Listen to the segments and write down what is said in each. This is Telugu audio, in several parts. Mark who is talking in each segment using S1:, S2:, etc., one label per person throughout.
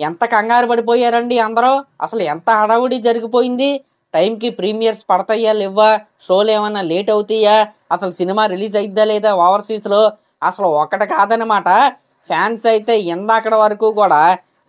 S1: ఎంత కంగారు పడిపోయారండి అందరూ. అసలు ఎంత హడావుడి జరిగిపోయింది. టైంకి ప్రీమియర్స్ పడతాయా లేవా, షోలు ఏమన్నా లేట్ అవుతాయా, అసలు సినిమా రిలీజ్ అయిద్దా లేదా ఓవర్సీస్లో, అసలు ఒకటి కాదనమాట. ఫ్యాన్స్ అయితే ఇందాకడ వరకు కూడా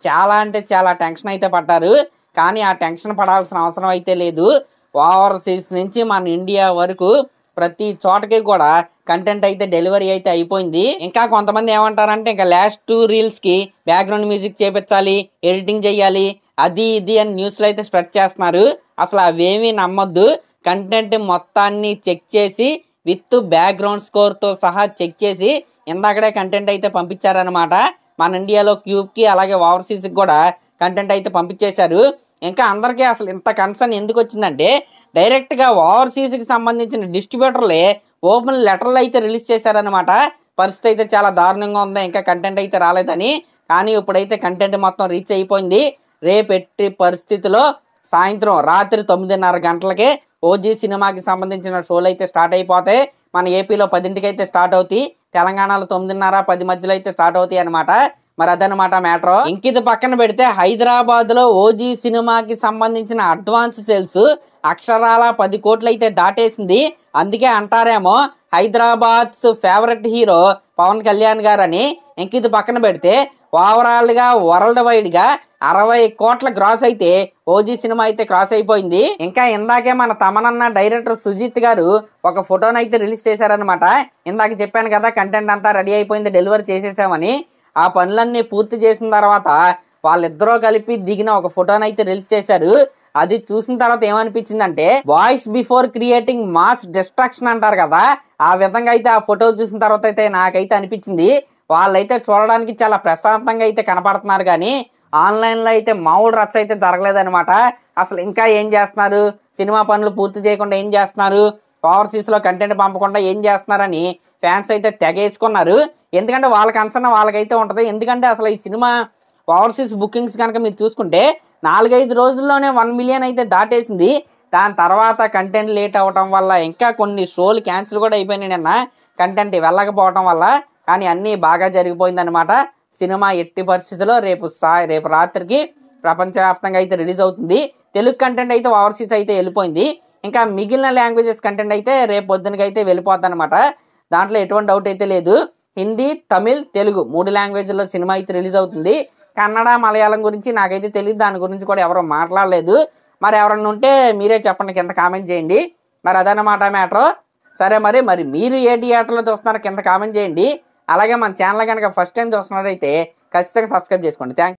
S1: చాలా అంటే చాలా టెన్షన్ అయితే పడ్డారు. కానీ ఆ టెన్షన్ పడాల్సిన అవసరం అయితే లేదు. ఓవర్సీస్ నుంచి మన ఇండియా వరకు ప్రతి చోటకి కూడా కంటెంట్ అయితే డెలివరీ అయితే అయిపోయింది. ఇంకా కొంతమంది ఏమంటారంటే ఇంకా లాస్ట్ 2 రీల్స్కి బ్యాక్గ్రౌండ్ మ్యూజిక్ చేపించాలి, ఎడిటింగ్ చేయాలి, అది ఇది అని న్యూస్లో అయితే స్ప్రెడ్ చేస్తున్నారు. అసలు అవేమీ నమ్మొద్దు. కంటెంట్ మొత్తాన్ని చెక్ చేసి విత్ బ్యాక్గ్రౌండ్ స్కోర్తో సహా చెక్ చేసి ఇందాకడే కంటెంట్ అయితే పంపించారనమాట. మన ఇండియాలో క్యూబ్కి అలాగే ఓవర్సీస్కి కూడా కంటెంట్ అయితే పంపించేశారు. ఇంకా అందరికీ అసలు ఇంత కన్సర్న్ ఎందుకు వచ్చిందంటే డైరెక్ట్గా ఓవర్సీస్కి సంబంధించిన డిస్ట్రిబ్యూటర్లే ఓపెన్ లెటర్లు అయితే రిలీజ్ చేశారనమాట. పరిస్థితి అయితే చాలా దారుణంగా ఉంది, ఇంకా కంటెంట్ అయితే రాలేదని. కానీ ఇప్పుడైతే కంటెంట్ మొత్తం రీచ్ అయిపోయింది. రేపెట్టి పరిస్థితిలో సాయంత్రం రాత్రి 9:30 గంటలకే ఓజీ సినిమాకి సంబంధించిన షోలు అయితే స్టార్ట్ అయిపోతాయి. మన ఏపీలో 10ంటికి అయితే స్టార్ట్ అవుతాయి, తెలంగాణలో 9:30, 10 మధ్యలో అయితే స్టార్ట్ అవుతాయి అనమాట. మరి అదనమాట మ్యాటర్. ఇంకిది పక్కన పెడితే హైదరాబాద్లో ఓజీ సినిమాకి సంబంధించిన అడ్వాన్స్ సేల్స్ అక్షరాల 10 కోట్లు అయితే దాటేసింది. అందుకే అంటారేమో హైదరాబాద్స్ ఫేవరెట్ హీరో పవన్ కళ్యాణ్ గారని. ఇంకిది పక్కన పెడితే ఓవరాల్గా వరల్డ్ వైడ్గా 60 కోట్ల గ్రాస్ అయితే ఓజీ సినిమా అయితే క్రాస్ అయిపోయింది. ఇంకా ఇందాకే మన తమనన్న డైరెక్టర్ సుజిత్ గారు ఒక ఫోటోను అయితే రిలీజ్ చేశారనమాట. ఇందాక చెప్పాను కదా కంటెంట్ అంతా రెడీ అయిపోయింది, డెలివరీ చేసేసామని. ఆ పనులన్నీ పూర్తి చేసిన తర్వాత వాళ్ళిద్దరూ కలిపి దిగిన ఒక ఫోటోను అయితే రిలీజ్ చేశారు. అది చూసిన తర్వాత ఏమనిపించిందంటే voice before creating mass destruction అంటారు కదా, ఆ విధంగా అయితే ఆ ఫోటో చూసిన తర్వాత అయితే నాకైతే అనిపించింది. వాళ్ళైతే చూడడానికి చాలా ప్రశాంతంగా అయితే కనపడుతున్నారు, కానీ ఆన్లైన్లో అయితే మామూలు రచ్చ అయితే జరగలేదనమాట. అసలు ఇంకా ఏం చేస్తున్నారు, సినిమా పనులు పూర్తి చేయకుండా ఏం చేస్తున్నారు, ఓవర్సీస్లో కంటెంట్ పంపకుండా ఏం చేస్తున్నారని ఫ్యాన్స్ అయితే తెగేసుకున్నారు. ఎందుకంటే వాళ్ళ కన్సర్న్ వాళ్ళకైతే ఉంటుంది. ఎందుకంటే అసలు ఈ సినిమా ఓవర్సీస్ బుకింగ్స్ కనుక మీరు చూసుకుంటే 4-5 రోజుల్లోనే 1 మిలియన్ అయితే దాటేసింది. దాని తర్వాత కంటెంట్ లేట్ అవ్వటం వల్ల ఇంకా కొన్ని షోలు క్యాన్సిల్ కూడా అయిపోయినాయి నిన్న, కంటెంట్ వెళ్ళకపోవటం వల్ల. కానీ అన్నీ బాగా జరిగిపోయిందనమాట. సినిమా ఎట్టి పరిస్థితుల్లో రేపు రాత్రికి ప్రపంచవ్యాప్తంగా అయితే రిలీజ్ అవుతుంది. తెలుగు కంటెంట్ అయితే ఓవర్సీస్ అయితే వెళ్ళిపోయింది. ఇంకా మిగిలిన లాంగ్వేజెస్ కంటెంట్ అయితే రేపు పొద్దునకైతే వెళ్ళిపోద్ది అనమాట. దాంట్లో ఎటువంటి డౌట్ అయితే లేదు. హిందీ, తమిళ్, తెలుగు 3 లాంగ్వేజ్లో సినిమా అయితే రిలీజ్ అవుతుంది. కన్నడ, మలయాళం గురించి నాకైతే తెలియదు, దాని గురించి కూడా ఎవరు మాట్లాడలేదు. మరి ఎవరన్నా ఉంటే మీరే చెప్పండి, కింద కామెంట్ చేయండి. మరి అదన్నమాట మ్యాటర్. సరే, మరి మీరు ఏ థియేటర్లో చూస్తున్నారో కింద కామెంట్ చేయండి. అలాగే మన ఛానల్ కనుక ఫస్ట్ టైం చూస్తున్నారైతే ఖచ్చితంగా సబ్స్క్రైబ్ చేసుకోండి. థ్యాంక్